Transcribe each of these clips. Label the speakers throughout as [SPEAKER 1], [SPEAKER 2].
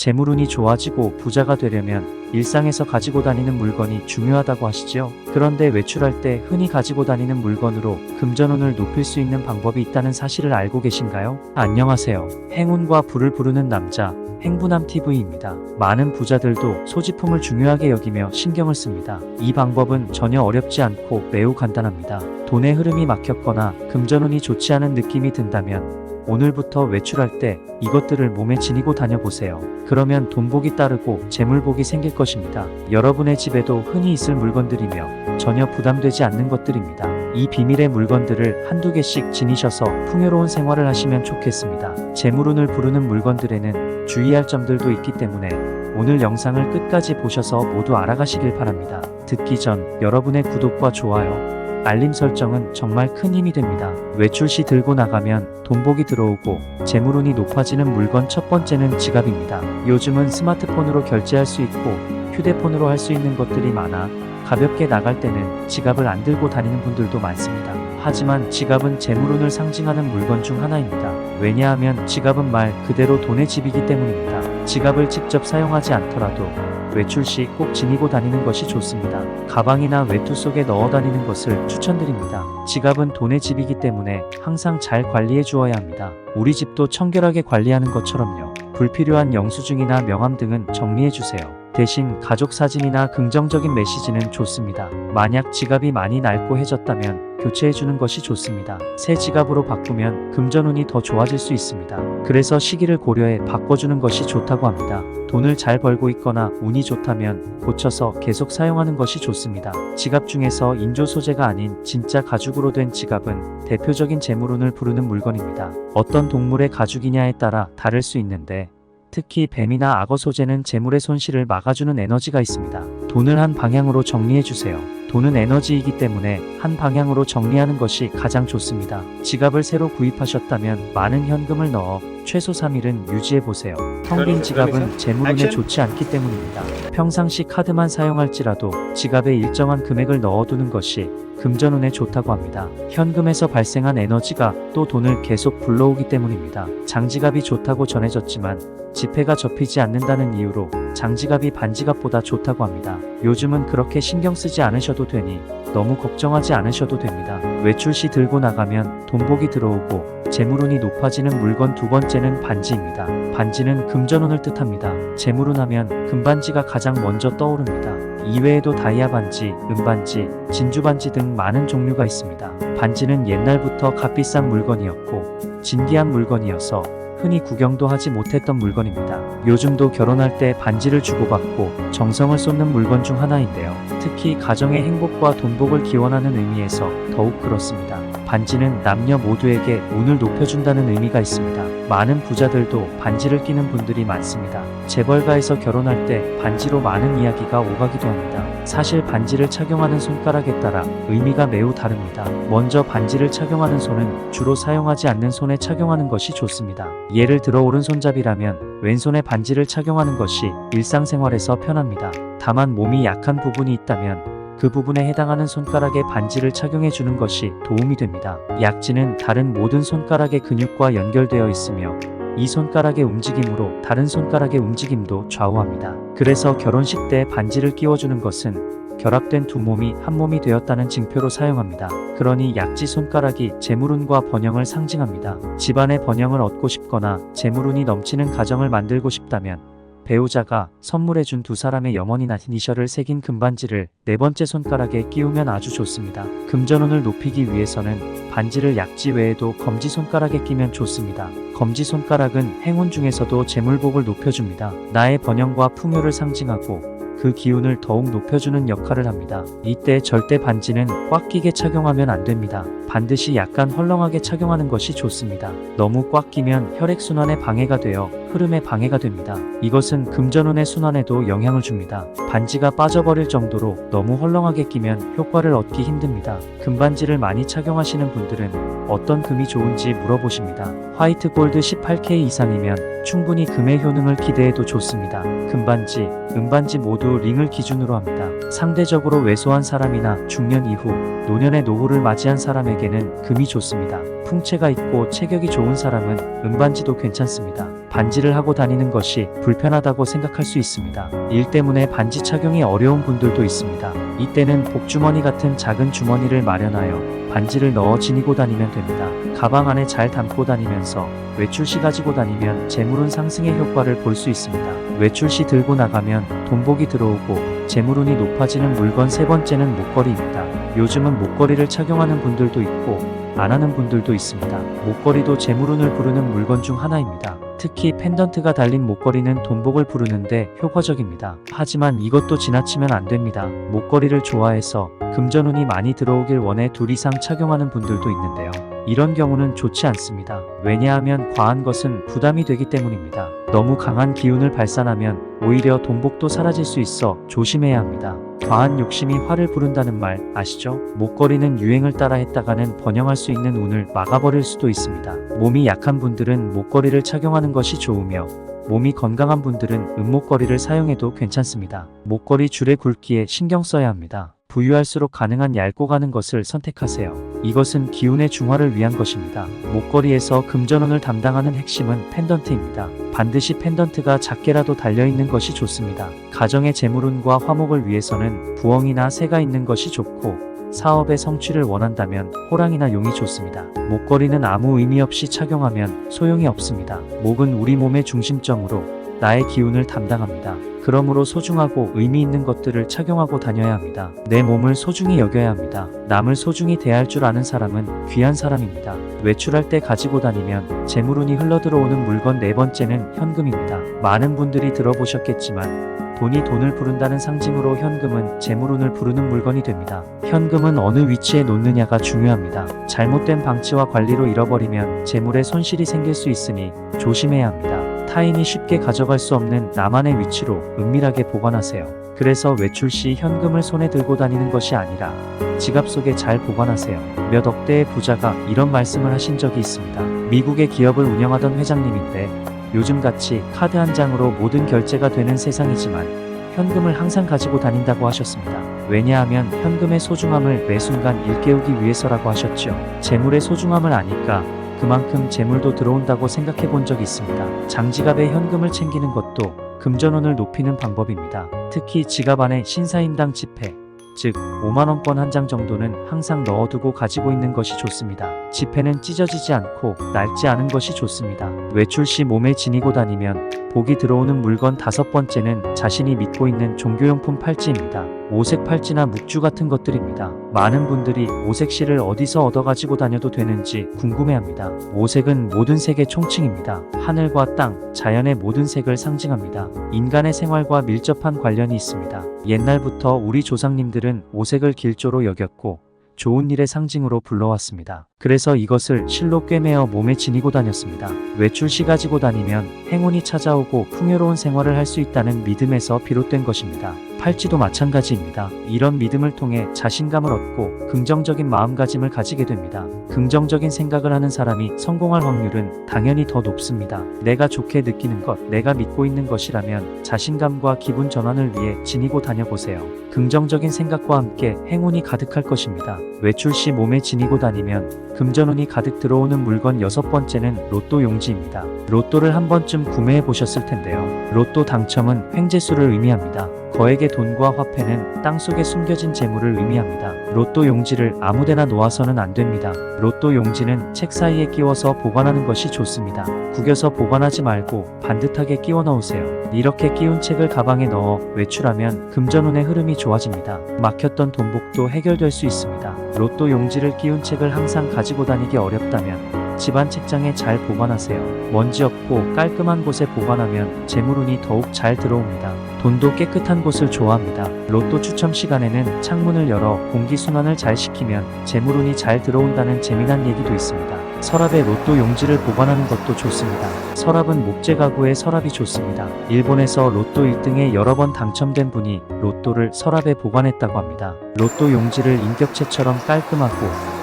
[SPEAKER 1] 재물운이 좋아지고 부자가 되려면 일상에서 가지고 다니는 물건이 중요하다고 하시지요. 그런데 외출할 때 흔히 가지고 다니는 물건으로 금전운을 높일 수 있는 방법이 있다는 사실을 알고 계신가요? 안녕하세요. 행운과 불을 부르는 남자 행부남TV입니다. 많은 부자들도 소지품을 중요하게 여기며 신경을 씁니다. 이 방법은 전혀 어렵지 않고 매우 간단합니다. 돈의 흐름이 막혔거나 금전운이 좋지 않은 느낌이 든다면 오늘부터 외출할 때 이것들을 몸에 지니고 다녀보세요. 그러면 돈복이 따르고 재물복이 생길 것입니다. 여러분의 집에도 흔히 있을 물건들이며 전혀 부담되지 않는 것들입니다. 이 비밀의 물건들을 한두 개씩 지니셔서 풍요로운 생활을 하시면 좋겠습니다. 재물운을 부르는 물건들에는 주의할 점들도 있기 때문에 오늘 영상을 끝까지 보셔서 모두 알아가시길 바랍니다. 듣기 전 여러분의 구독과 좋아요, 알림 설정은 정말 큰 힘이 됩니다. 외출 시 들고 나가면 돈복이 들어오고 재물운이 높아지는 물건 첫 번째는 지갑입니다. 요즘은 스마트폰으로 결제할 수 있고 휴대폰으로 할 수 있는 것들이 많아 가볍게 나갈 때는 지갑을 안 들고 다니는 분들도 많습니다. 하지만 지갑은 재물운을 상징하는 물건 중 하나입니다. 왜냐하면 지갑은 말 그대로 돈의 집이기 때문입니다. 지갑을 직접 사용하지 않더라도 외출 시 꼭 지니고 다니는 것이 좋습니다. 가방이나 외투 속에 넣어 다니는 것을 추천드립니다. 지갑은 돈의 집이기 때문에 항상 잘 관리해 주어야 합니다. 우리 집도 청결하게 관리하는 것처럼요. 불필요한 영수증이나 명함 등은 정리해 주세요. 대신 가족 사진이나 긍정적인 메시지는 좋습니다. 만약 지갑이 많이 낡고 해졌다면 교체해주는 것이 좋습니다. 새 지갑으로 바꾸면 금전운이 더 좋아질 수 있습니다. 그래서 시기를 고려해 바꿔주는 것이 좋다고 합니다. 돈을 잘 벌고 있거나 운이 좋다면 고쳐서 계속 사용하는 것이 좋습니다. 지갑 중에서 인조 소재가 아닌 진짜 가죽으로 된 지갑은 대표적인 재물운을 부르는 물건입니다. 어떤 동물의 가죽이냐에 따라 다를 수 있는데 특히 뱀이나 악어 소재는 재물의 손실을 막아주는 에너지가 있습니다. 돈을 한 방향으로 정리해주세요. 돈은 에너지이기 때문에 한 방향으로 정리하는 것이 가장 좋습니다. 지갑을 새로 구입하셨다면 많은 현금을 넣어 최소 3일은 유지해보세요. 텅 빈 지갑은 재물운에 좋지 않기 때문입니다. 평상시 카드만 사용할지라도 지갑에 일정한 금액을 넣어두는 것이 금전운에 좋다고 합니다. 현금에서 발생한 에너지가 또 돈을 계속 불러오기 때문입니다. 장지갑이 좋다고 전해졌지만 지폐가 접히지 않는다는 이유로 장지갑이 반지갑보다 좋다고 합니다. 요즘은 그렇게 신경 쓰지 않으셔도 되니 너무 걱정하지 않으셔도 됩니다. 외출 시 들고 나가면 돈복이 들어오고 재물운이 높아지는 물건 두 번째는 반지입니다. 반지는 금전운을 뜻합니다. 재물운 하면 금반지가 가장 먼저 떠오릅니다. 이외에도 다이아 반지, 은반지, 진주반지 등 많은 종류가 있습니다. 반지는 옛날부터 값비싼 물건이었고 진귀한 물건이어서 흔히 구경도 하지 못했던 물건입니다. 요즘도 결혼할 때 반지를 주고받고 정성을 쏟는 물건 중 하나인데요. 특히 가정의 행복과 돈복을 기원하는 의미에서 더욱 그렇습니다. 반지는 남녀 모두에게 운을 높여준다는 의미가 있습니다. 많은 부자들도 반지를 끼는 분들이 많습니다. 재벌가에서 결혼할 때 반지로 많은 이야기가 오가기도 합니다. 사실 반지를 착용하는 손가락에 따라 의미가 매우 다릅니다. 먼저 반지를 착용하는 손은 주로 사용하지 않는 손에 착용하는 것이 좋습니다. 예를 들어 오른손잡이라면 왼손에 반지를 착용하는 것이 일상생활에서 편합니다. 다만 몸이 약한 부분이 있다면 그 부분에 해당하는 손가락에 반지를 착용해 주는 것이 도움이 됩니다. 약지는 다른 모든 손가락의 근육과 연결되어 있으며 이 손가락의 움직임으로 다른 손가락의 움직임도 좌우합니다. 그래서 결혼식 때 반지를 끼워주는 것은 결합된 두 몸이 한 몸이 되었다는 징표로 사용합니다. 그러니 약지 손가락이 재물운과 번영을 상징합니다. 집안의 번영을 얻고 싶거나 재물운이 넘치는 가정을 만들고 싶다면 배우자가 선물해준 두 사람의 영원이나 이니셜을 새긴 금반지를 네 번째 손가락에 끼우면 아주 좋습니다. 금전운을 높이기 위해서는 반지를 약지 외에도 검지 손가락에 끼면 좋습니다. 검지 손가락은 행운 중에서도 재물복을 높여줍니다. 나의 번영과 풍요를 상징하고 그 기운을 더욱 높여주는 역할을 합니다. 이때 절대 반지는 꽉 끼게 착용하면 안 됩니다. 반드시 약간 헐렁하게 착용하는 것이 좋습니다. 너무 꽉 끼면 혈액순환에 방해가 되어 흐름에 방해가 됩니다. 이것은 금전운의 순환에도 영향을 줍니다. 반지가 빠져버릴 정도로 너무 헐렁하게 끼면 효과를 얻기 힘듭니다. 금반지를 많이 착용하시는 분들은 어떤 금이 좋은지 물어보십니다. 화이트 골드 18K 이상이면 충분히 금의 효능을 기대해도 좋습니다. 금반지, 은반지 모두 링을 기준으로 합니다. 상대적으로 왜소한 사람이나 중년 이후 노년의 노후를 맞이한 사람에게는 금이 좋습니다. 풍채가 있고 체격이 좋은 사람은 은반지도 괜찮습니다. 반지를 반지를 하고 다니는 것이 불편하다고 생각할 수 있습니다. 일 때문에 반지 착용이 어려운 분들도 있습니다. 이때는 복주머니 같은 작은 주머니를 마련하여 반지를 넣어 지니고 다니면 됩니다. 가방 안에 잘 담고 다니면서 외출 시 가지고 다니면 재물운 상승의 효과를 볼 수 있습니다. 외출 시 들고 나가면 돈복이 들어오고 재물운이 높아지는 물건 세 번째는 목걸이입니다. 요즘은 목걸이를 착용하는 분들도 있고 안 하는 분들도 있습니다. 목걸이도 재물운을 부르는 물건 중 하나입니다. 특히 펜던트가 달린 목걸이는 돈복을 부르는데 효과적입니다. 하지만 이것도 지나치면 안 됩니다. 목걸이를 좋아해서 금전운이 많이 들어오길 원해 둘 이상 착용하는 분들도 있는데요. 이런 경우는 좋지 않습니다. 왜냐하면 과한 것은 부담이 되기 때문입니다. 너무 강한 기운을 발산하면 오히려 돈복도 사라질 수 있어 조심해야 합니다. 과한 욕심이 화를 부른다는 말 아시죠? 목걸이는 유행을 따라 했다가는 번영할 수 있는 운을 막아버릴 수도 있습니다. 몸이 약한 분들은 목걸이를 착용하는 것이 좋으며 몸이 건강한 분들은 은목걸이를 사용해도 괜찮습니다. 목걸이 줄의 굵기에 신경 써야 합니다. 부유할수록 가능한 얇고 가는 것을 선택하세요. 이것은 기운의 중화를 위한 것입니다. 목걸이에서 금전운을 담당하는 핵심은 펜던트입니다. 반드시 펜던트가 작게라도 달려있는 것이 좋습니다. 가정의 재물운과 화목을 위해서는 부엉이나 새가 있는 것이 좋고 사업의 성취를 원한다면 호랑이나 용이 좋습니다. 목걸이는 아무 의미 없이 착용하면 소용이 없습니다. 목은 우리 몸의 중심점으로 나의 기운을 담당합니다. 그러므로 소중하고 의미 있는 것들을 착용하고 다녀야 합니다. 내 몸을 소중히 여겨야 합니다. 남을 소중히 대할 줄 아는 사람은 귀한 사람입니다. 외출할 때 가지고 다니면 재물운이 흘러들어오는 물건 네 번째는 현금입니다. 많은 분들이 들어보셨겠지만 돈이 돈을 부른다는 상징으로 현금은 재물운을 부르는 물건이 됩니다. 현금은 어느 위치에 놓느냐가 중요합니다. 잘못된 방치와 관리로 잃어버리면 재물에 손실이 생길 수 있으니 조심해야 합니다. 타인이 쉽게 가져갈 수 없는 나만의 위치로 은밀하게 보관하세요. 그래서 외출 시 현금을 손에 들고 다니는 것이 아니라 지갑 속에 잘 보관하세요. 몇 억대의 부자가 이런 말씀을 하신 적이 있습니다. 미국의 기업을 운영하던 회장님인데 요즘같이 카드 한 장으로 모든 결제가 되는 세상이지만 현금을 항상 가지고 다닌다고 하셨습니다. 왜냐하면 현금의 소중함을 매 순간 일깨우기 위해서라고 하셨죠. 재물의 소중함을 아니까 그만큼 재물도 들어온다고 생각해 본 적이 있습니다. 장지갑에 현금을 챙기는 것도 금전운을 높이는 방법입니다. 특히 지갑 안에 신사임당 지폐, 즉 5만원권 한 장 정도는 항상 넣어두고 가지고 있는 것이 좋습니다. 지폐는 찢어지지 않고 낡지 않은 것이 좋습니다. 외출 시 몸에 지니고 다니면 복이 들어오는 물건 다섯 번째는 자신이 믿고 있는 종교용품 팔찌입니다. 오색 팔찌나 묵주 같은 것들입니다. 많은 분들이 오색실을 어디서 얻어 가지고 다녀도 되는지 궁금해합니다. 오색은 모든 색의 총칭입니다. 하늘과 땅, 자연의 모든 색을 상징합니다. 인간의 생활과 밀접한 관련이 있습니다. 옛날부터 우리 조상님들은 오색을 길조로 여겼고 좋은 일의 상징으로 불러왔습니다. 그래서 이것을 실로 꿰매어 몸에 지니고 다녔습니다. 외출 시 가지고 다니면 행운이 찾아오고 풍요로운 생활을 할 수 있다는 믿음에서 비롯된 것입니다. 팔찌도 마찬가지입니다. 이런 믿음을 통해 자신감을 얻고 긍정적인 마음가짐을 가지게 됩니다. 긍정적인 생각을 하는 사람이 성공할 확률은 당연히 더 높습니다. 내가 좋게 느끼는 것, 내가 믿고 있는 것이라면 자신감과 기분 전환을 위해 지니고 다녀보세요. 긍정적인 생각과 함께 행운이 가득할 것입니다. 외출 시 몸에 지니고 다니면 금전운이 가득 들어오는 물건 여섯 번째는 로또 용지입니다. 로또를 한 번쯤 구매해 보셨을 텐데요. 로또 당첨은 횡재수를 의미합니다. 거액의 돈과 화폐는 땅속에 숨겨진 재물을 의미합니다. 로또 용지를 아무데나 놓아서는 안 됩니다. 로또 용지는 책 사이에 끼워서 보관하는 것이 좋습니다. 구겨서 보관하지 말고 반듯하게 끼워 넣으세요. 이렇게 끼운 책을 가방에 넣어 외출하면 금전운의 흐름이 좋아집니다. 막혔던 돈복도 해결될 수 있습니다. 로또 용지를 끼운 책을 항상 가지고 다니기 어렵다면 집안 책장에 잘 보관하세요. 먼지 없고 깔끔한 곳에 보관하면 재물운이 더욱 잘 들어옵니다. 돈도 깨끗한 곳을 좋아합니다. 로또 추첨 시간에는 창문을 열어 공기순환을 잘 시키면 재물운이 잘 들어온다는 재미난 얘기도 있습니다. 서랍에 로또 용지를 보관하는 것도 좋습니다. 서랍은 목재 가구에 서랍이 좋습니다. 일본에서 로또 1등에 여러 번 당첨된 분이 로또를 서랍에 보관했다고 합니다. 로또 용지를 인격체처럼 깔끔하고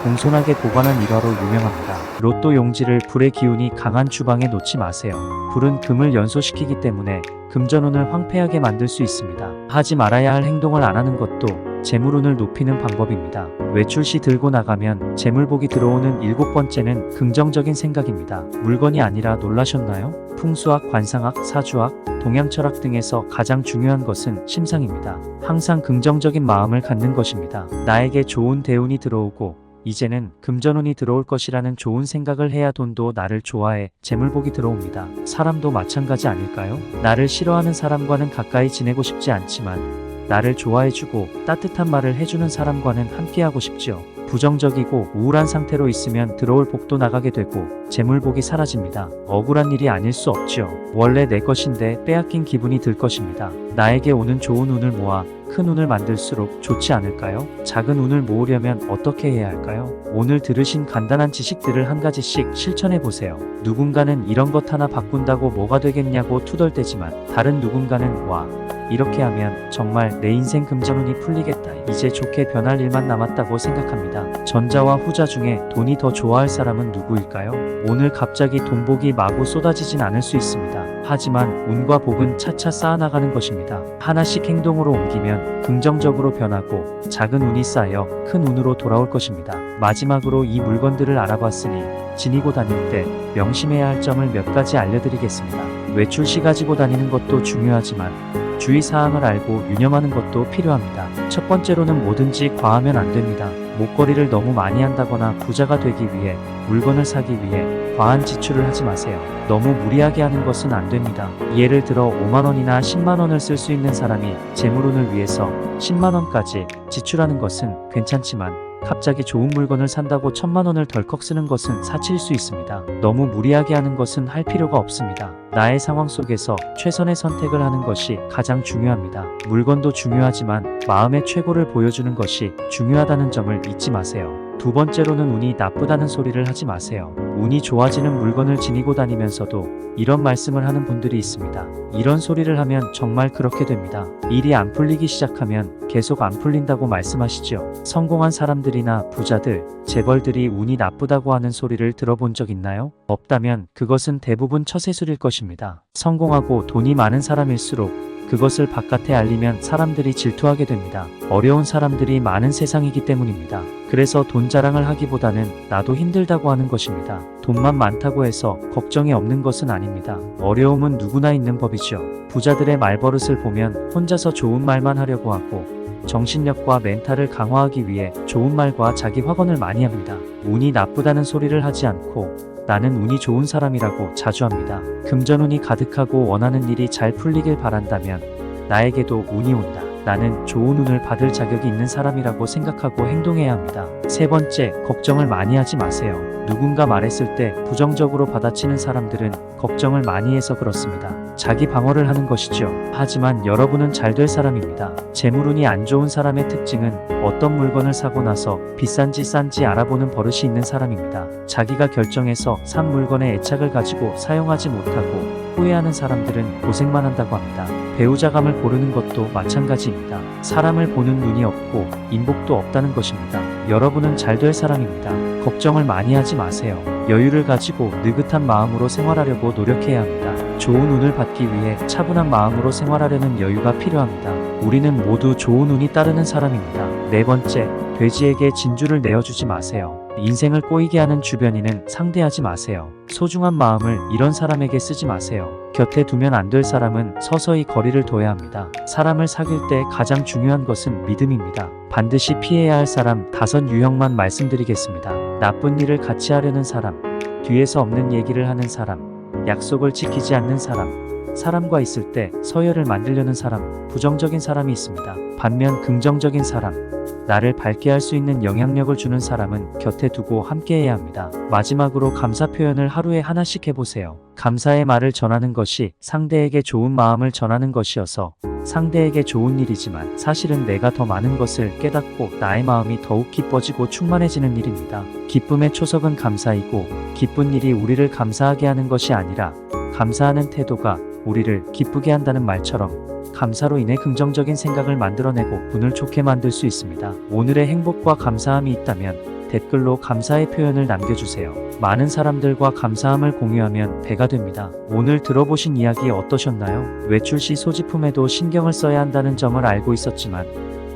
[SPEAKER 1] 공손하게 보관한 일화로 유명합니다. 로또 용지를 불의 기운이 강한 주방에 놓지 마세요. 불은 금을 연소시키기 때문에 금전운을 황폐하게 만들 수 있습니다. 하지 말아야 할 행동을 안 하는 것도 재물운을 높이는 방법입니다. 외출 시 들고 나가면 재물복이 들어오는 7번째는 긍정적인 생각입니다. 물건이 아니라 놀라셨나요? 풍수학, 관상학, 사주학, 동양철학 등에서 가장 중요한 것은 심상입니다. 항상 긍정적인 마음을 갖는 것입니다. 나에게 좋은 대운이 들어오고 이제는 금전운이 들어올 것이라는 좋은 생각을 해야 돈도 나를 좋아해 재물복이 들어옵니다. 사람도 마찬가지 아닐까요? 나를 싫어하는 사람과는 가까이 지내고 싶지 않지만 나를 좋아해주고 따뜻한 말을 해주는 사람과는 함께하고 싶지요. 부정적이고 우울한 상태로 있으면 들어올 복도 나가게 되고 재물복이 사라집니다. 억울한 일이 아닐 수 없지요. 원래 내 것인데 빼앗긴 기분이 들 것입니다. 나에게 오는 좋은 운을 모아 큰 운을 만들수록 좋지 않을까요? 작은 운을 모으려면 어떻게 해야 할까요? 오늘 들으신 간단한 지식들을 한 가지씩 실천해 보세요. 누군가는 이런 것 하나 바꾼다고 뭐가 되겠냐고 투덜대지만 다른 누군가는 와, 이렇게 하면 정말 내 인생 금전운이 풀리겠다. 이제 좋게 변할 일만 남았다고 생각합니다. 전자와 후자 중에 돈이 더 좋아할 사람은 누구일까요? 오늘 갑자기 돈복이 마구 쏟아지진 않을 수 있습니다. 하지만 운과 복은 차차 쌓아나가는 것입니다. 하나씩 행동으로 옮기면 긍정적으로 변하고 작은 운이 쌓여 큰 운으로 돌아올 것입니다. 마지막으로 이 물건들을 알아봤으니 지니고 다닐 때 명심해야 할 점을 몇 가지 알려드리겠습니다. 외출 시 가지고 다니는 것도 중요하지만 주의사항을 알고 유념하는 것도 필요합니다. 첫 번째로는 뭐든지 과하면 안 됩니다. 목걸이를 너무 많이 한다거나 부자가 되기 위해 물건을 사기 위해 과한 지출을 하지 마세요. 너무 무리하게 하는 것은 안 됩니다. 예를 들어 5만원이나 10만원을 쓸 수 있는 사람이 재물운을 위해서 10만원까지 지출하는 것은 괜찮지만 갑자기 좋은 물건을 산다고 1000만원을 덜컥 쓰는 것은 사치일 수 있습니다. 너무 무리하게 하는 것은 할 필요가 없습니다. 나의 상황 속에서 최선의 선택을 하는 것이 가장 중요합니다. 물건도 중요하지만 마음의 최고를 보여주는 것이 중요하다는 점을 잊지 마세요. 두 번째로는 운이 나쁘다는 소리를 하지 마세요. 운이 좋아지는 물건을 지니고 다니면서도 이런 말씀을 하는 분들이 있습니다. 이런 소리를 하면 정말 그렇게 됩니다. 일이 안 풀리기 시작하면 계속 안 풀린다고 말씀하시죠. 성공한 사람들이나 부자들, 재벌들이 운이 나쁘다고 하는 소리를 들어본 적 있나요? 없다면 그것은 대부분 처세술일 것입니다. 성공하고 돈이 많은 사람일수록 그것을 바깥에 알리면 사람들이 질투하게 됩니다. 어려운 사람들이 많은 세상이기 때문입니다. 그래서 돈 자랑을 하기보다는 나도 힘들다고 하는 것입니다. 돈만 많다고 해서 걱정이 없는 것은 아닙니다. 어려움은 누구나 있는 법이죠. 부자들의 말버릇을 보면 혼자서 좋은 말만 하려고 하고 정신력과 멘탈을 강화하기 위해 좋은 말과 자기 확언을 많이 합니다. 운이 나쁘다는 소리를 하지 않고 나는 운이 좋은 사람이라고 자주 합니다. 금전운이 가득하고 원하는 일이 잘 풀리길 바란다면 나에게도 운이 온다. 나는 좋은 운을 받을 자격이 있는 사람이라고 생각하고 행동해야 합니다. 세 번째, 걱정을 많이 하지 마세요. 누군가 말했을 때 부정적으로 받아치는 사람들은 걱정을 많이 해서 그렇습니다. 자기 방어를 하는 것이죠. 하지만 여러분은 잘 될 사람입니다. 재물운이 안 좋은 사람의 특징은 어떤 물건을 사고 나서 비싼지 싼지 알아보는 버릇이 있는 사람입니다. 자기가 결정해서 산 물건에 애착을 가지고 사용하지 못하고 후회하는 사람들은 고생만 한다고 합니다. 배우자감을 고르는 것도 마찬가지입니다. 사람을 보는 눈이 없고 인복도 없다는 것입니다. 여러분은 잘 될 사람입니다. 걱정을 많이 하지 마세요. 여유를 가지고 느긋한 마음으로 생활하려고 노력해야 합니다. 좋은 운을 받기 위해 차분한 마음으로 생활하려는 여유가 필요합니다. 우리는 모두 좋은 운이 따르는 사람입니다. 네 번째, 돼지에게 진주를 내어주지 마세요. 인생을 꼬이게 하는 주변인은 상대하지 마세요. 소중한 마음을 이런 사람에게 쓰지 마세요. 곁에 두면 안 될 사람은 서서히 거리를 둬야 합니다. 사람을 사귈 때 가장 중요한 것은 믿음입니다. 반드시 피해야 할 사람 5 유형만 말씀드리겠습니다. 나쁜 일을 같이 하려는 사람, 뒤에서 없는 얘기를 하는 사람, 약속을 지키지 않는 사람, 사람과 있을 때 서열을 만들려는 사람, 부정적인 사람이 있습니다. 반면 긍정적인 사람, 나를 밝게 할 수 있는 영향력을 주는 사람은 곁에 두고 함께해야 합니다. 마지막으로 감사 표현을 하루에 하나씩 해보세요. 감사의 말을 전하는 것이 상대에게 좋은 마음을 전하는 것이어서 상대에게 좋은 일이지만 사실은 내가 더 많은 것을 깨닫고 나의 마음이 더욱 기뻐지고 충만해지는 일입니다. 기쁨의 초석은 감사이고 기쁜 일이 우리를 감사하게 하는 것이 아니라 감사하는 태도가 우리를 기쁘게 한다는 말처럼 감사로 인해 긍정적인 생각을 만들어내고 운을 좋게 만들 수 있습니다. 오늘의 행복과 감사함이 있다면 댓글로 감사의 표현을 남겨주세요. 많은 사람들과 감사함을 공유하면 배가 됩니다. 오늘 들어보신 이야기 어떠셨나요? 외출 시 소지품에도 신경을 써야 한다는 점을 알고 있었지만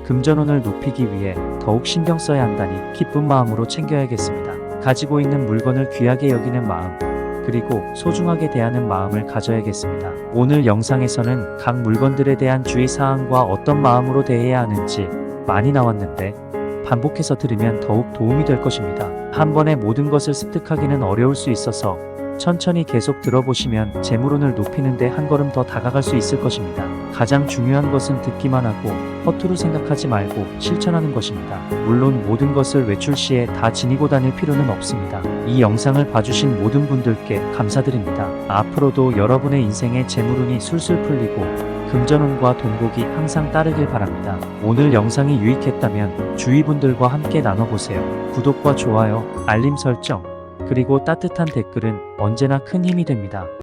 [SPEAKER 1] 금전운을 높이기 위해 더욱 신경 써야 한다니 기쁜 마음으로 챙겨야겠습니다. 가지고 있는 물건을 귀하게 여기는 마음, 그리고 소중하게 대하는 마음을 가져야겠습니다. 오늘 영상에서는 각 물건들에 대한 주의사항과 어떤 마음으로 대해야 하는지 많이 나왔는데 반복해서 들으면 더욱 도움이 될 것입니다. 한 번에 모든 것을 습득하기는 어려울 수 있어서 천천히 계속 들어보시면 재물운을 높이는데 한 걸음 더 다가갈 수 있을 것입니다. 가장 중요한 것은 듣기만 하고 허투루 생각하지 말고 실천하는 것입니다. 물론 모든 것을 외출 시에 다 지니고 다닐 필요는 없습니다. 이 영상을 봐주신 모든 분들께 감사드립니다. 앞으로도 여러분의 인생에 재물운이 술술 풀리고 금전운과 동복이 항상 따르길 바랍니다. 오늘 영상이 유익했다면 주위 분들과 함께 나눠보세요. 구독과 좋아요, 알림 설정, 그리고 따뜻한 댓글은 언제나 큰 힘이 됩니다.